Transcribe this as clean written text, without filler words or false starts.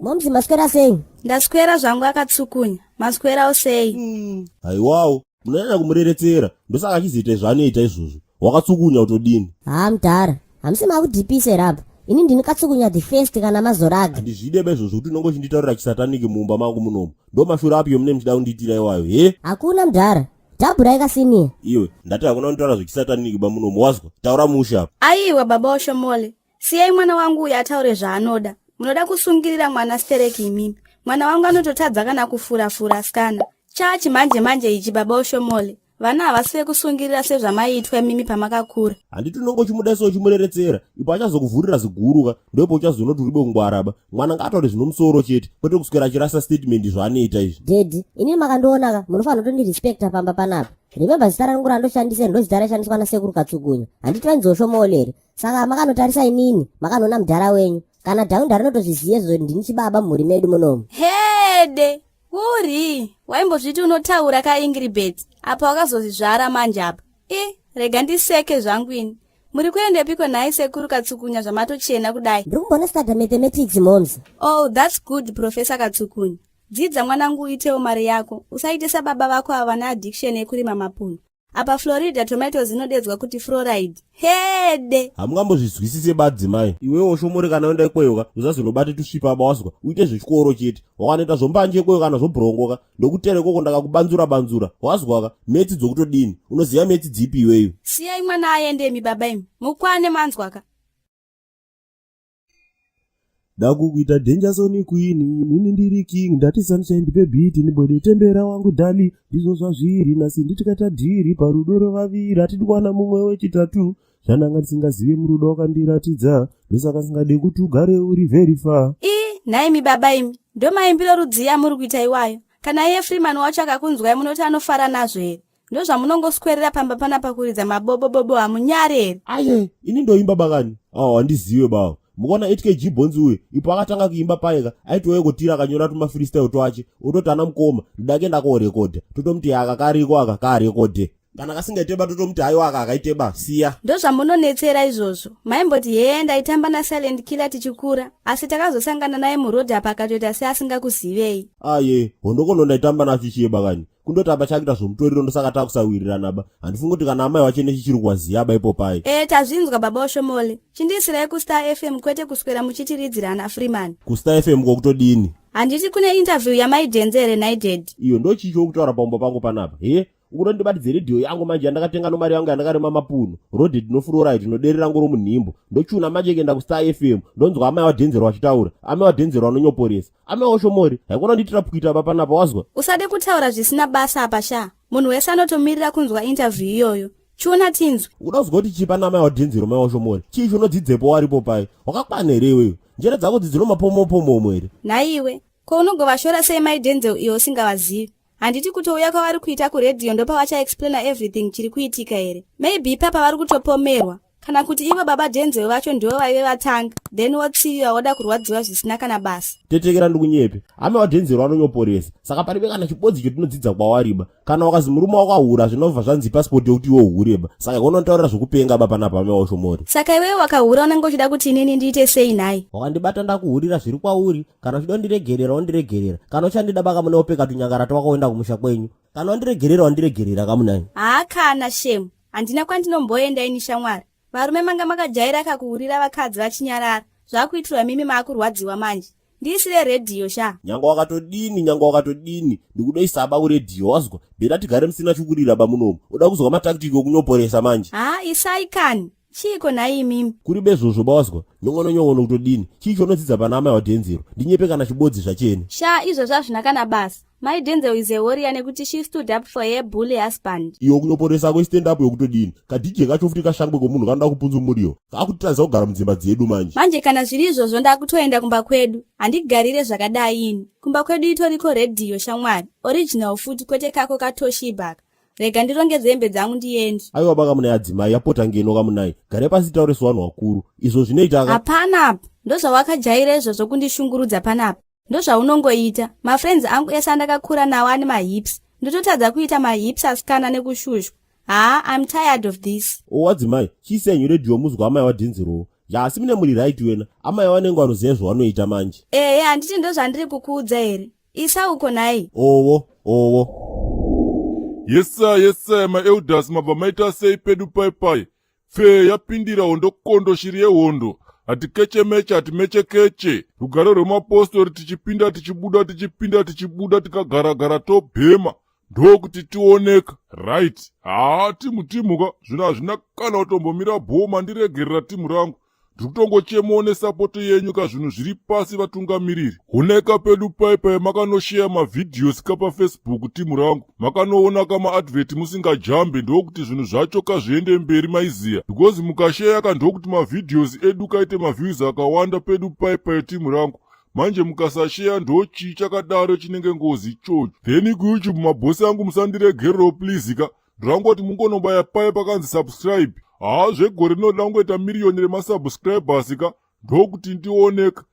Momzi maswera sei? Ndaswera zvangu Katsukunya. Maswera sei? Haiwawo, munanyanya kumureretsera. Ndosaka achizoita zvanoita izvozvo. Wakatsukunya utodini? Mudhara. Hamsi makudhipise rapa. Ini ndini Katsukunya the first kana mazoraga. Handizvide bezvozvo kuti unongo chinditaurira chisataniki mumba mangu munomu. Ndo mashure api yomune muchida kundiitira iwayo, he? Hakuna mudhara. Tabura ikasinia. Iwe, ndati hakuna kuntaura zvechisataniki bamunomu, wazwa? Taura mushe apa. Aiwa baba Oshomole. Siyai mwana wangu uyu ataure zvaanoda. Munoda kusungirira mwana stereki imimi. Mwana wangu anototadza kana kufura-fura skana. Chachi manje ichi baba Oshomole. Vana havasiwe kusungirira sezvamaitwa mimi pamakakura. Handiti unongo chimudaisa uchimureretsera. Ipo achazokuvhurira ziguruka. Ndoipo uchazonoti uribe kungwaraba. Mwana ngataure zvinomusoro chete. Kwete kuswera achirasa statement zvaanoita izvi. Dedi, ini makandoonaka munofana kutondirespekta pamba panapa. Remember zita rangu randoshandise ndo zita rashandiswa nasekuru Katsukunya. Handiti vanzi Oshomole here. Saka makanotarisa inini, makanoona mudhara wenyu. Kana dhaunda rinotozviziye zvo ndini chibaba mhuri medu munomu. Hede! Uri, waimbozviti unotaura kaIngry Bird. Apa wakazozvizvara manje apa. Rega ndiseke zvangu ini. Muri kuendepiko naye sekuru Katsukunya zvamatochena kudai? Ndiri kumbona study mathematics momzi. Oh, that's good, Professor Katsukunya. Dzidza mwanangu uitewo mari yako. Usaite sababa vako havana addiction yekurima mapuno. Apa Florida tomatoes inodedzwa kuti fluoride. Hede! Hamungambozvizwisise madzimai. Iwewo Oshomole kana uenda ikweyoka, usazonobate tusvipa bawaswa. Uite zvechikoro chete. Wakanoita zvombanje ikweyo kana zvobhurongoka. Ndokutere koko ndakakubanzura. Wazwaka, metsi dzokutodini. Unoziva metsi dzipi iweyo? Siyai mwana aendemi baba imi. Mukwane manzwaka. Dakukuita danger zone queen, nini ndiri king, ndati sunshine ndipe beat, nibode tembera wangu dali, ndizvo zvazviri, nasi nditikata dhiri, parudo rovaviri, atidikwana mumwe wechitatu, zvananga ndisingazive murudo wakandiratidza, ndosaka singade kuti ugare uri very far. Naimi baba imi, ndo maimbiro rudziya muri kuita iwayo. Kana iye Freeman wacho akakunzwai munoti anofara nazvo here. Ndo zvamunongoswerera pamba panapa kuridza mabobobobo hamunyare here. Aye, ini ndoimba bakani. Handiziwe bawo. Mukona 8kg bonzi uye, ipo akatanga kuimba paika, aitowe kutira akanyora tuma freestyle twache, utoti ana mukoma, ndake ndakorekodha, totomuti akakariko akakarekode. Kana kasingaiteba totomuti hayo akaiteba, siya. Ndo zvamunonetsera izvozvo. Maimboti heye ndaitamba na silent killer tichikura, asi takazosangana naye murodhi apa akatoita seasingakuzivei. Aye, hondoko ndaitamba nacho chieba kani. Kundoti apa chakita zvomutoriro ndosaka takusawirirana ba. Handifungi kuti kana amai wachene chichiri kwaziya ba ipo pai. Tazvinzwa baba Oshomole. Chindisirai kuStar FM kwete kuswera muchitiridzirana Freeman. KuStar FM kokutodini? Handiti kune interview yamaidhenzere naided. Iyo ndo chicho kutaura pambo pangu panapa. Ukunondibatidze radio yangu manje yandakatenga nomari yangu yandakarema mapuno. Roded no fluoride inoderera ngoro munhimbo. Ndochuna manje kenda kuStar FM. Ndonzwa amai wadhenzero wachitaura. Amai wadhenzero anonyoporesa. Amai Oshomole, haikona nditira pukita apa panapa wazwa? Usade kutaura zvisina basa apa sha. Munhu wese anotomirira kunzwa interview iyoyo. Chuna tinzwe. Unazwa kuti chipa namai wadhenzero mai Oshomole. Chicho unodzidzepo waripo pai. Wakakwana here iwewe. Njere dzako dzidzino mapomo here. Naiwe, ko unongovashora sei maidhenzero iyo usingavazivi? Handiti kutouya kwavari kuita kuredhiyo ndopa vachaexplaina everything chiri kuitika here. Maybe papa vari kutopomerwa. Kana kuti ivo baba Denzel vacho ndivo vaive vatanga, then wotsiviwa woda kurwadziwa zvisina kana basa. Tetekera ndikunyepe. Ame waDenzel anonyoporesa. Saka paribe kana chibodzi chotonodzidza kwawariba. Kana wakazi murume wakahura zvinobva zvanzi passport yokuti iwo hureba. Saka unotaurira zvokupenga baba panapa ame Oshomole. Saka iwewe wakahura unenge uchida kuti inini ndiite sei naye? Wakandibata ndakuhurira zviri kwauri. Kana uchida ndiregerera wandiregerera. Kana uchandida baka mune opeka tunyangara twakaenda kumusha kwenyu. Kana wandiregerera wandiregerera kamunai. Kana shemu. Handina kwandinomboenda ini shamwari. Varume manga makajaira kakuhurira vakadzi vachinyarara. Zvakuitirwa mimi maakurwadziwa manje. Ndisire redhiyo sha. Nyanga wakatodini. Ndikudoisaba kuredhiyo wazwa. Bera tigare musina chukurira bamunomu. Uda kuzwa mataktiki okunyoporesa manje. Isaikani. Chiko nayi mimi. Kuri bezvozvo bawazwa. Nyongono kutodini. Chicho unodzidza pana amai waDenzel. Ndinyepe kana chibodzi zvachene. Sha izvo zvazvina kana basa. My Denzel is a warrior nekuti she stood up for her bully husband. Iyo kunyoporesa kwe stand up yokutodini. Kadije kacho futi kashangwe komunhu kanda kupunzu muriyo. Kakutadza kugara mudzimba dzedu manje. Manje kana zviri izvozvo ndakutoenda kumba kwedu. Handigarire zvakadai ini. Kumba kwedu itoriko redhiyo shamwari. Original futi kwete kako katoshiba. Rega ndirongedze hembe dzangu ndiende. Aiwa baka muna yadzimai yapota ngeno kamunai. Gare pasi taureso vanhu vakuru. Izvo zvinoita hapana apa. Ndozvawakajaira izvozvo kundishungurudza panapa. Ndozvaunongoita. Mafriends angu ese andakakura nawo ane mahips. Ndototadza kuita mahips asikana nekushushwa. I'm tired of this. Wadzimai, chisenyu redhiyo muzwa amai waDenzel. asi mine muri right wena amai vanenge vanoziva zvavanoita manje. handiti ndo zvandiri kukuudza here. Isa uko nai. Owo. Yesa maelders mabva maita sei pedu pai. Fe yapindira hondo kondo shiri yehondo. Hatikeche-meche hatimeche-keche. Rugare rwemapostori tichipinda tichibuda tikagara tobhema. Ndokuti tioneka. Right. Timuka. Zvino hazvina kana kutombomira bhoma ndiregerera timu rangu. Ndikutongochemawo nesapoto yenyu kazvinhu zviri pasi vatungamiriri. Honeka pedu pai makanoshare mavhidhiyosi kapafacebook timu rangu. Makanoona kama-advert musingajambe ndokuti zvinhu zvacho kazviende mberi maiziya. Because mukashare ndokuti mavhidhiyosi edu kaite maviews akawanda pedu pai timu rangu. Manje mukasashare ndochi chakadaro chinenge ngozi ichocho. Then kuYouTube mabhosi angu musandiregerero please ka. Ndorangoti mungonobaya pai pakanzi subscribe. Zvegore rinoda kungoita miriyoni remasubscribers ka. Ndokuti ndioneka.